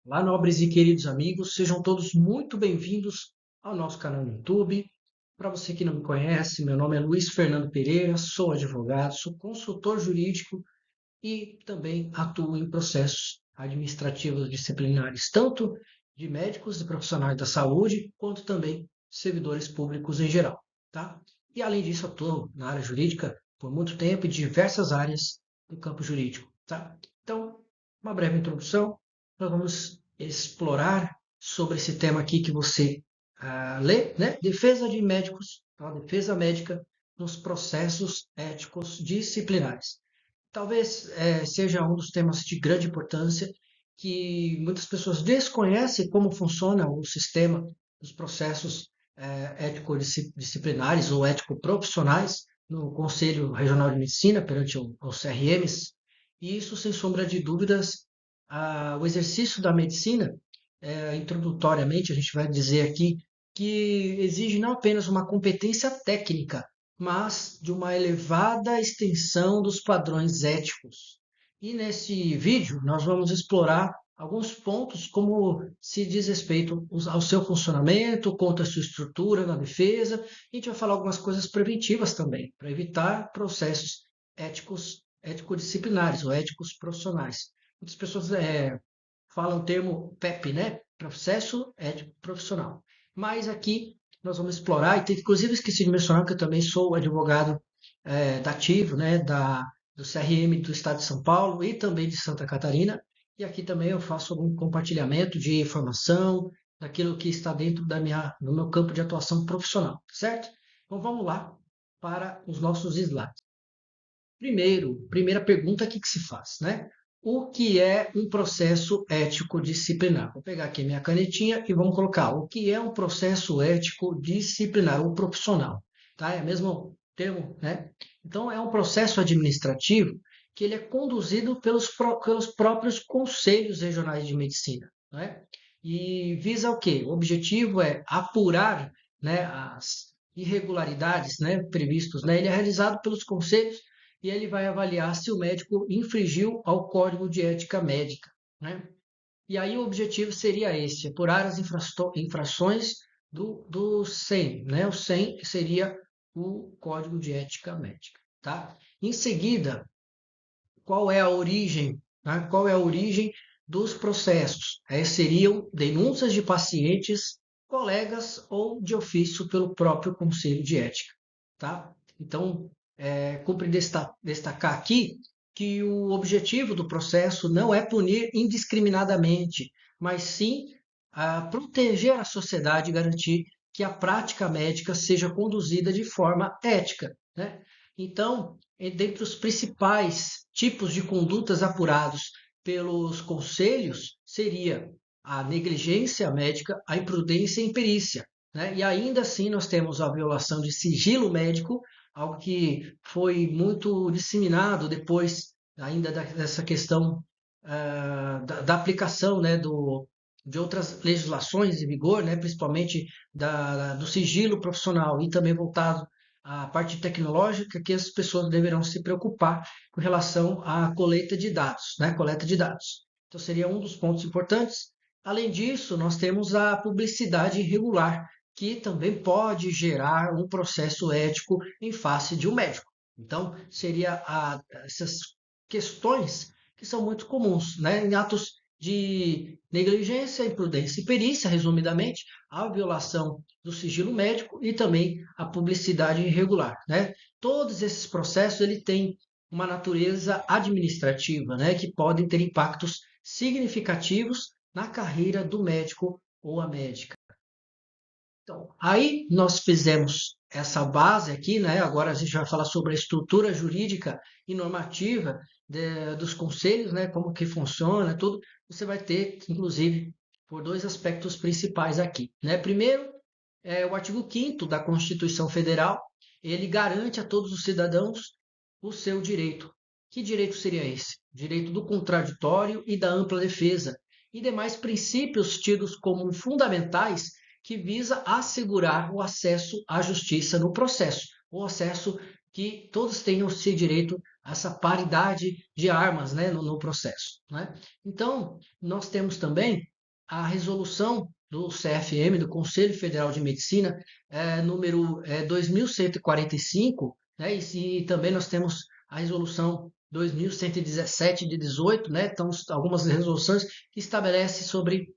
Olá, nobres e queridos amigos, sejam todos muito bem-vindos ao nosso canal no YouTube. Para você que não me conhece, meu nome é Luiz Fernando Pereira, sou advogado, sou consultor jurídico e também atuo em processos administrativos disciplinares, tanto de médicos e profissionais da saúde, quanto também servidores públicos em geral, tá? E além disso, atuo na área jurídica por muito tempo em diversas áreas do campo jurídico, tá? Então, uma breve introdução, nós vamos explorar sobre esse tema aqui que você lê, né? Defesa de médicos, tá? Defesa médica nos processos éticos disciplinares. Talvez seja um dos temas de grande importância que muitas pessoas desconhecem como funciona o sistema dos processos ético-disciplinares ou ético-profissionais no Conselho Regional de Medicina perante os CRMs. E isso, sem sombra de dúvidas, o exercício da medicina, introdutoriamente, a gente vai dizer aqui que exige não apenas uma competência técnica, mas de uma elevada extensão dos padrões éticos. E nesse vídeo nós vamos explorar alguns pontos como se diz respeito ao seu funcionamento, quanto à sua estrutura na defesa. A gente vai falar algumas coisas preventivas também, para evitar processos éticos, ético-disciplinares ou éticos profissionais. Muitas pessoas falam o termo PEP, né? Processo ético profissional. Mas aqui nós vamos explorar, e inclusive esqueci de mencionar que eu também sou advogado da Ativo, né, do CRM do Estado de São Paulo e também de Santa Catarina. E aqui também eu faço algum compartilhamento de informação daquilo que está dentro do meu campo de atuação profissional, certo? Então vamos lá para os nossos slides. Primeira pergunta que se faz, né? O que é um processo ético disciplinar? Vou pegar aqui minha canetinha e vamos colocar o que é um processo ético disciplinar, ou profissional, tá? É o mesmo termo, né? Então, é um processo administrativo que ele é conduzido pelos próprios conselhos regionais de medicina, né? E visa o quê? O objetivo é apurar, né, as irregularidades, né, previstos, né? Ele é realizado pelos conselhos e ele vai avaliar se o médico infringiu ao Código de Ética Médica, né? E aí o objetivo seria esse, apurar as infrações do SEM, né? O SEM seria o Código de Ética Médica, tá? Em seguida, qual é a origem, né? Qual é a origem dos processos? Seriam denúncias de pacientes, colegas ou de ofício pelo próprio Conselho de Ética, tá? Então, cumpre destacar aqui que o objetivo do processo não é punir indiscriminadamente, mas sim proteger a sociedade e garantir que a prática médica seja conduzida de forma ética, né? Então, dentre os principais tipos de condutas apurados pelos conselhos, seria a negligência médica, a imprudência e a imperícia, né? E ainda assim nós temos a violação de sigilo médico, algo que foi muito disseminado depois ainda dessa questão da aplicação, né, de outras legislações em vigor, né, principalmente do sigilo profissional e também voltado à parte tecnológica, que as pessoas deverão se preocupar com relação à coleta de dados, né, coleta de dados. Então seria um dos pontos importantes. Além disso, nós temos a publicidade irregular, que também pode gerar um processo ético em face de um médico. Então, seria essas questões que são muito comuns, né? Em atos de negligência, imprudência e perícia, resumidamente, a violação do sigilo médico e também a publicidade irregular, né? Todos esses processos ele têm uma natureza administrativa, né, que podem ter impactos significativos na carreira do médico ou a médica. Então, aí nós fizemos essa base aqui, né? Agora a gente vai falar sobre a estrutura jurídica e normativa dos conselhos, né? Como que funciona, tudo. Você vai ter, inclusive, por dois aspectos principais aqui, né? Primeiro, o artigo 5º da Constituição Federal, ele garante a todos os cidadãos o seu direito. Que direito seria esse? Direito do contraditório e da ampla defesa, e demais princípios tidos como fundamentais que visa assegurar o acesso à justiça no processo, o acesso que todos tenham esse direito a essa paridade de armas, né, no processo, né? Então, nós temos também a resolução do CFM, do Conselho Federal de Medicina, número 2145, né? E também nós temos a resolução 2117 de 18, né? Então, algumas resoluções que estabelecem sobre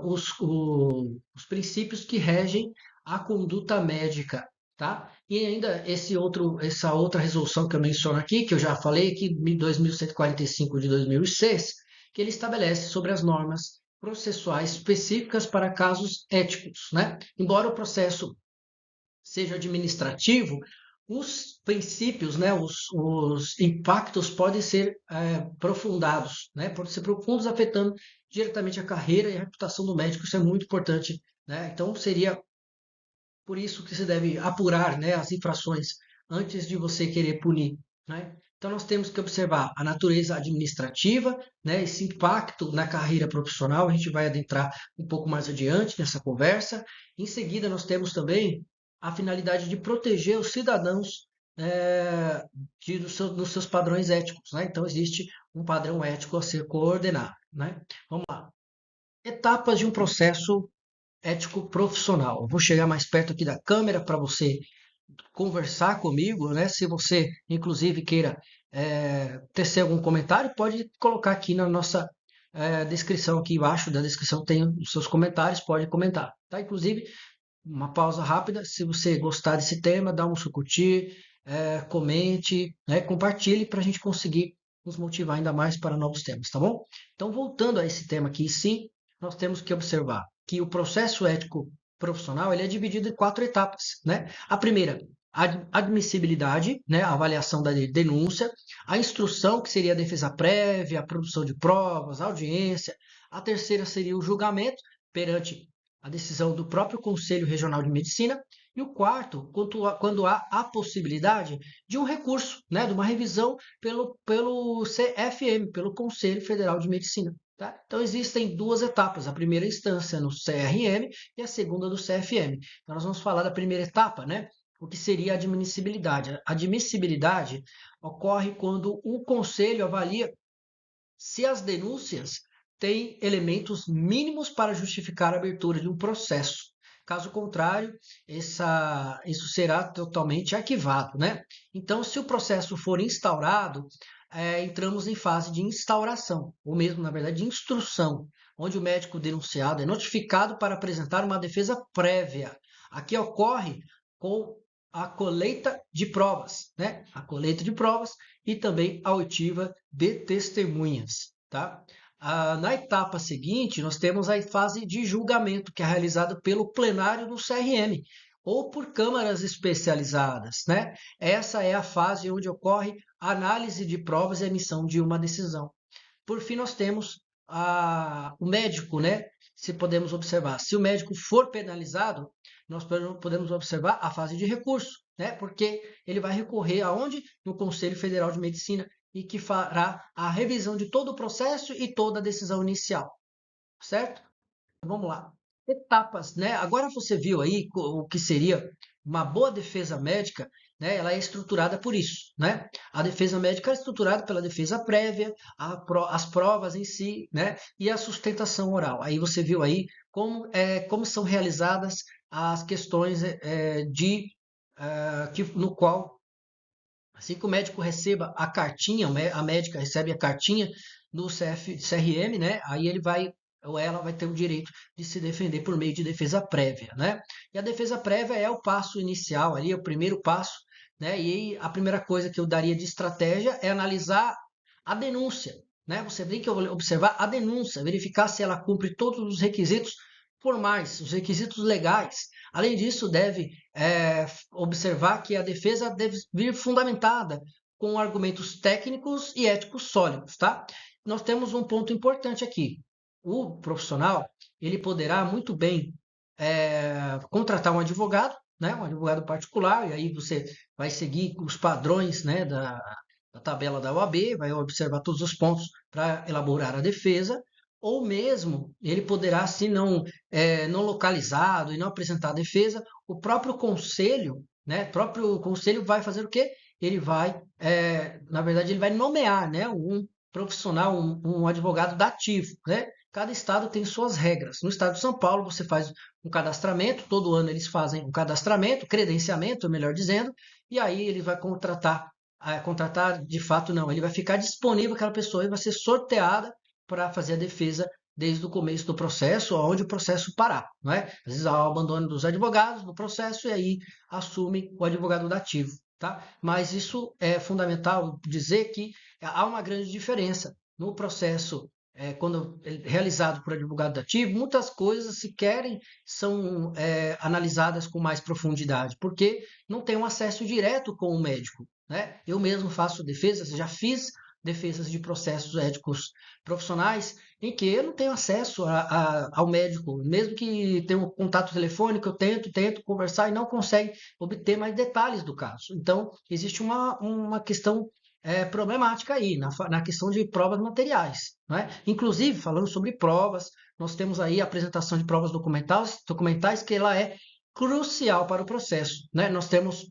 os princípios que regem a conduta médica, tá? E ainda essa outra resolução que eu menciono aqui, que eu já falei aqui, 2145 de 2006, que ele estabelece sobre as normas processuais específicas para casos éticos, né? Embora o processo seja administrativo, os princípios, né, os impactos podem ser aprofundados, né, podem ser profundos, afetando diretamente a carreira e a reputação do médico. Isso é muito importante, né? Então, seria por isso que se deve apurar, né, as infrações antes de você querer punir, né? Então nós temos que observar a natureza administrativa, né, esse impacto na carreira profissional. A gente vai adentrar um pouco mais adiante nessa conversa. Em seguida, nós temos também a finalidade de proteger os cidadãos nos seus padrões éticos, né? Então existe um padrão ético a ser coordenado, né? Vamos lá. Etapas de um processo ético profissional. Eu vou chegar mais perto aqui da câmera para você conversar comigo, né? Se você, inclusive, queira tecer algum comentário, pode colocar aqui na nossa descrição, aqui embaixo da descrição tem os seus comentários, pode comentar, tá? Inclusive, uma pausa rápida, se você gostar desse tema, dá um seu curtir, comente, né? Compartilhe para a gente conseguir nos motivar ainda mais para novos temas, tá bom? Então, voltando a esse tema aqui, sim, nós temos que observar que o processo ético profissional ele é dividido em 4 etapas, né? A primeira, a admissibilidade, né? A avaliação da denúncia, a instrução, que seria a defesa prévia, a produção de provas, a audiência. A terceira seria o julgamento perante a decisão do próprio Conselho Regional de Medicina. E o quarto, quando há a possibilidade de um recurso, né? De uma revisão pelo CFM, pelo Conselho Federal de Medicina. Tá? Então, existem duas etapas, a primeira instância no CRM e a segunda do CFM. Então, nós vamos falar da primeira etapa, né? O que seria a admissibilidade. A admissibilidade ocorre quando o conselho avalia se as denúncias têm elementos mínimos para justificar a abertura de um processo. Caso contrário, isso será totalmente arquivado, né? Então, se o processo for instaurado, entramos em fase de instauração, ou mesmo, na verdade, de instrução, onde o médico denunciado é notificado para apresentar uma defesa prévia. Aqui ocorre com a colheita de provas, né? A colheita de provas e também a oitiva de testemunhas, tá? Na etapa seguinte, nós temos a fase de julgamento, que é realizada pelo plenário do CRM ou por câmaras especializadas, né? Essa é a fase onde ocorre a análise de provas e a emissão de uma decisão. Por fim, nós temos o médico, né? Se podemos observar, se o médico for penalizado, nós podemos observar a fase de recurso, né? Porque ele vai recorrer aonde? No Conselho Federal de Medicina e que fará a revisão de todo o processo e toda a decisão inicial, certo? Vamos lá. Etapas, né? Agora você viu aí o que seria uma boa defesa médica, né? Ela é estruturada por isso, né? A defesa médica é estruturada pela defesa prévia, as provas em si, né? E a sustentação oral. Aí você viu aí como são realizadas as questões no qual, assim que o médico receba a cartinha, a médica recebe a cartinha no CRM, né? Aí ele vai ou ela vai ter o direito de se defender por meio de defesa prévia, né? E a defesa prévia é o passo inicial ali, é o primeiro passo, né? E aí, a primeira coisa que eu daria de estratégia é analisar a denúncia, né? Você tem que observar a denúncia, verificar se ela cumpre todos os requisitos formais, os requisitos legais. Além disso, deve observar que a defesa deve vir fundamentada com argumentos técnicos e éticos sólidos, tá? Nós temos um ponto importante aqui. O profissional, ele poderá muito bem contratar um advogado, né? Um advogado particular, e aí você vai seguir os padrões, né, da tabela da OAB, vai observar todos os pontos para elaborar a defesa, ou mesmo ele poderá, se não localizado e não apresentar a defesa, o próprio conselho, né? O próprio conselho vai fazer o quê? Ele vai, na verdade, ele vai nomear, né, um profissional, um advogado dativo, né? Cada estado tem suas regras. No estado de São Paulo, você faz um cadastramento, todo ano eles fazem um cadastramento, credenciamento, melhor dizendo, e aí ele vai contratar de fato não, ele vai ficar disponível aquela pessoa e vai ser sorteada para fazer a defesa desde o começo do processo, onde o processo parar, não é? Às vezes há o abandono dos advogados no processo e aí assume o advogado dativo, tá? Mas isso é fundamental dizer que há uma grande diferença no processo quando realizado por advogado dativo, muitas coisas se querem são analisadas com mais profundidade, porque não tem um acesso direto com o médico, né? Eu mesmo faço defesas, já fiz defesas de processos éticos profissionais em que eu não tenho acesso ao médico, mesmo que tenha um contato telefônico, eu tento conversar e não consegue obter mais detalhes do caso. Então, existe uma questão problemática aí, na questão de provas materiais. Né? Inclusive, falando sobre provas, nós temos aí a apresentação de provas documentais que ela é crucial para o processo. Né? Nós temos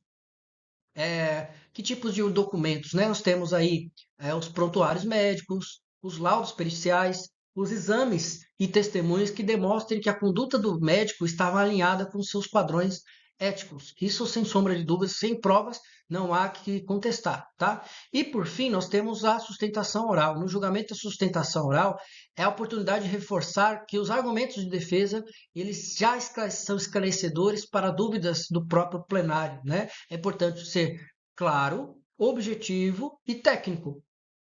que tipos de documentos, né? Nós temos aí os prontuários médicos, os laudos periciais, os exames e testemunhos que demonstrem que a conduta do médico estava alinhada com seus padrões éticos. Isso, sem sombra de dúvidas, sem provas, não há que contestar, tá? E, por fim, nós temos a sustentação oral. No julgamento da sustentação oral, é a oportunidade de reforçar que os argumentos de defesa, eles já são esclarecedores para dúvidas do próprio plenário, né? É importante ser claro, objetivo e técnico.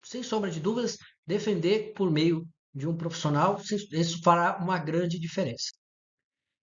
Sem sombra de dúvidas, defender por meio de um profissional, isso fará uma grande diferença.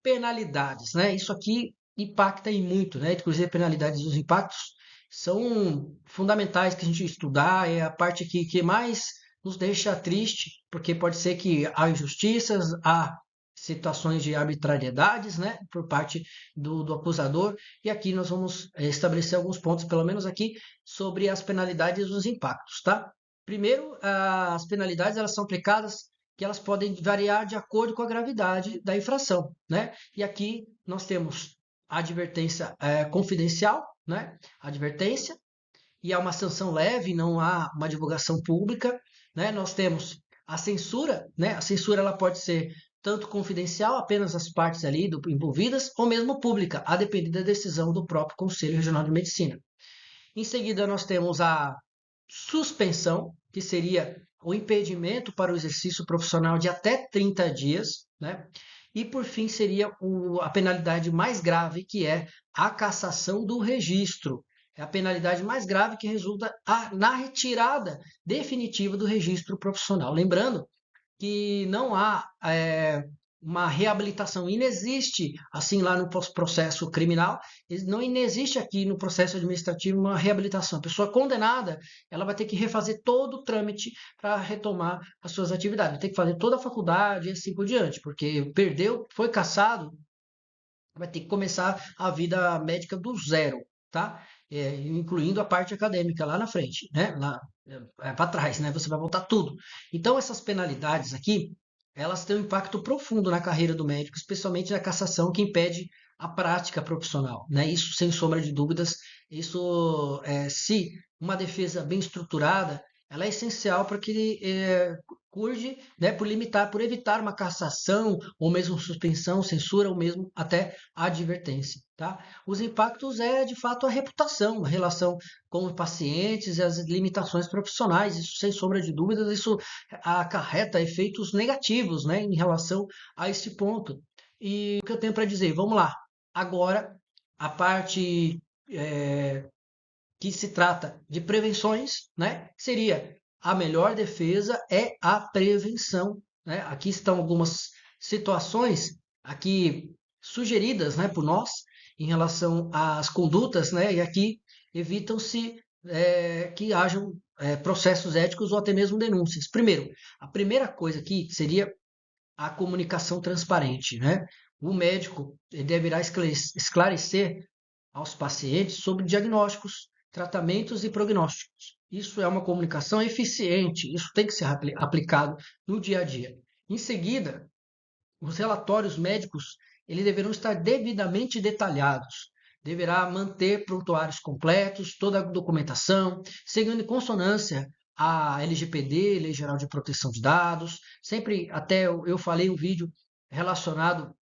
Penalidades, né? Isso aqui impacta em muito, né? Inclusive, penalidades e os impactos são fundamentais que a gente estudar, é a parte que mais nos deixa triste, porque pode ser que há injustiças, há situações de arbitrariedades, né, por parte do acusador, e aqui nós vamos estabelecer alguns pontos, pelo menos aqui, sobre as penalidades e os impactos, tá? Primeiro, as penalidades elas são aplicadas que elas podem variar de acordo com a gravidade da infração, né? E aqui nós temos a advertência confidencial, né? Advertência, e há uma sanção leve, não há uma divulgação pública, né? Nós temos a censura, né? A censura ela pode ser tanto confidencial, apenas as partes ali envolvidas, ou mesmo pública, a depender da decisão do próprio Conselho Regional de Medicina. Em seguida, nós temos a suspensão, que seria o impedimento para o exercício profissional de até 30 dias, né? E por fim seria a penalidade mais grave, que é a cassação do registro. É a penalidade mais grave que resulta na retirada definitiva do registro profissional. Lembrando que não há uma reabilitação, inexiste assim lá no processo criminal, não inexiste aqui no processo administrativo uma reabilitação. A pessoa condenada, ela vai ter que refazer todo o trâmite para retomar as suas atividades, vai ter que fazer toda a faculdade e assim por diante, porque perdeu, foi cassado, vai ter que começar a vida médica do zero, tá? Incluindo a parte acadêmica lá na frente, né? Lá para trás, né? Você vai voltar tudo. Então essas penalidades aqui, elas têm um impacto profundo na carreira do médico, especialmente na cassação que impede a prática profissional, né? Isso sem sombra de dúvidas, isso se uma defesa bem estruturada, ela é essencial para que cuide, né, por evitar uma cassação, ou mesmo suspensão, censura, ou mesmo até advertência, tá? Os impactos é, de fato, a reputação, a relação com os pacientes e as limitações profissionais. Isso, sem sombra de dúvidas, isso acarreta efeitos negativos, né, em relação a esse ponto. E o que eu tenho para dizer? Vamos lá. Agora, a parte que se trata de prevenções, né, seria a melhor defesa é a prevenção, né? Aqui estão algumas situações aqui sugeridas, né, por nós em relação às condutas, né? E aqui evitam-se que hajam processos éticos ou até mesmo denúncias. Primeiro, a primeira coisa aqui seria a comunicação transparente, né? O médico deverá esclarecer aos pacientes sobre diagnósticos, tratamentos e prognósticos. Isso é uma comunicação eficiente, isso tem que ser aplicado no dia a dia. Em seguida, os relatórios médicos eles deverão estar devidamente detalhados. Deverá manter prontuários completos, toda a documentação, seguindo em consonância a LGPD, Lei Geral de Proteção de Dados. Sempre, até eu falei um vídeo relacionado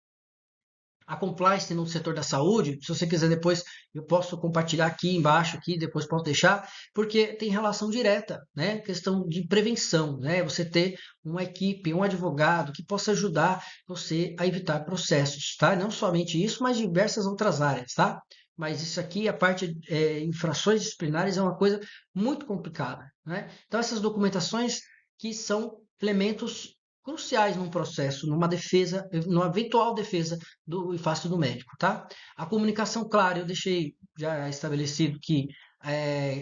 a compliance no setor da saúde. Se você quiser depois, eu posso compartilhar aqui embaixo, aqui, depois posso deixar, porque tem relação direta, né? Questão de prevenção, né? Você ter uma equipe, um advogado que possa ajudar você a evitar processos, tá? Não somente isso, mas diversas outras áreas, tá? Mas isso aqui, a parte infrações disciplinares, é uma coisa muito complicada, né? Então, essas documentações que são elementos cruciais num processo, numa defesa, numa eventual defesa do face do médico, tá? A comunicação, claro, eu deixei já estabelecido que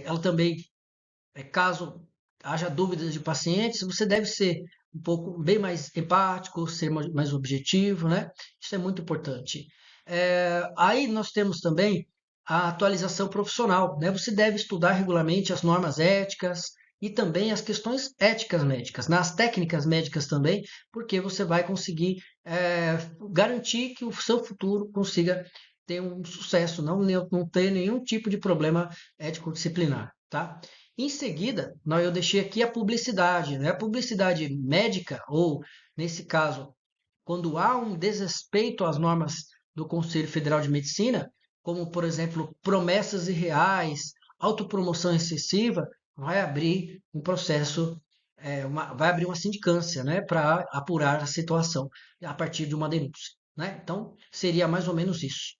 ela também, caso haja dúvidas de pacientes, você deve ser um pouco bem mais empático, ser mais objetivo, né? Isso é muito importante. Aí nós temos também a atualização profissional, né? Você deve estudar regularmente as normas éticas e também as questões éticas médicas, nas técnicas médicas também, porque você vai conseguir garantir que o seu futuro consiga ter um sucesso, não ter nenhum tipo de problema ético-disciplinar, tá? Em seguida, eu deixei aqui a publicidade, né? A publicidade médica, ou nesse caso, quando há um desrespeito às normas do Conselho Federal de Medicina, como, por exemplo, promessas irreais, autopromoção excessiva, vai abrir um processo, vai abrir uma sindicância, né, para apurar a situação a partir de uma denúncia, né? Então, seria mais ou menos isso.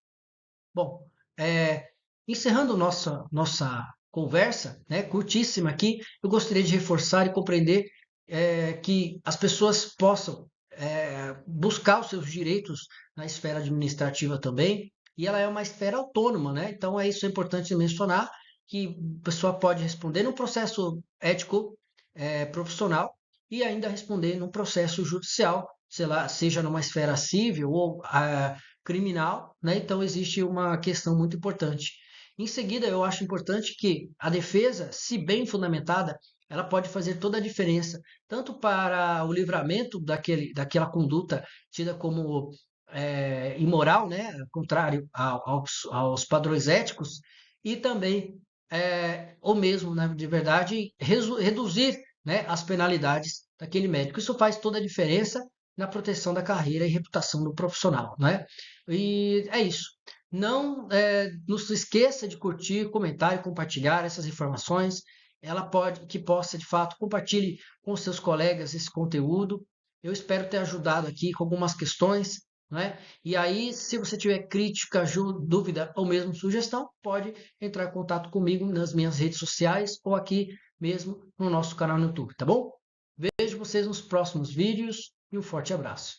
Bom, é, encerrando nossa conversa, né, curtíssima aqui, eu gostaria de reforçar e compreender que as pessoas possam buscar os seus direitos na esfera administrativa também, e ela é uma esfera autônoma, né? Então isso é importante mencionar que a pessoa pode responder no processo ético profissional e ainda responder no processo judicial, sei lá, seja numa esfera civil ou criminal, né? Então existe uma questão muito importante. Em seguida, eu acho importante que a defesa, se bem fundamentada, ela pode fazer toda a diferença, tanto para o livramento daquela conduta tida como imoral, né? Contrário aos padrões éticos, e também, ou mesmo, né, de verdade, reduzir, né, as penalidades daquele médico. Isso faz toda a diferença na proteção da carreira e reputação do profissional, né? E é isso. Não se esqueça de curtir, comentar e compartilhar essas informações. Ela pode que possa, de fato, compartilhe com seus colegas esse conteúdo. Eu espero ter ajudado aqui com algumas questões, né? E aí, se você tiver crítica, dúvida ou mesmo sugestão, pode entrar em contato comigo nas minhas redes sociais ou aqui mesmo no nosso canal no YouTube, tá bom? Vejo vocês nos próximos vídeos e um forte abraço.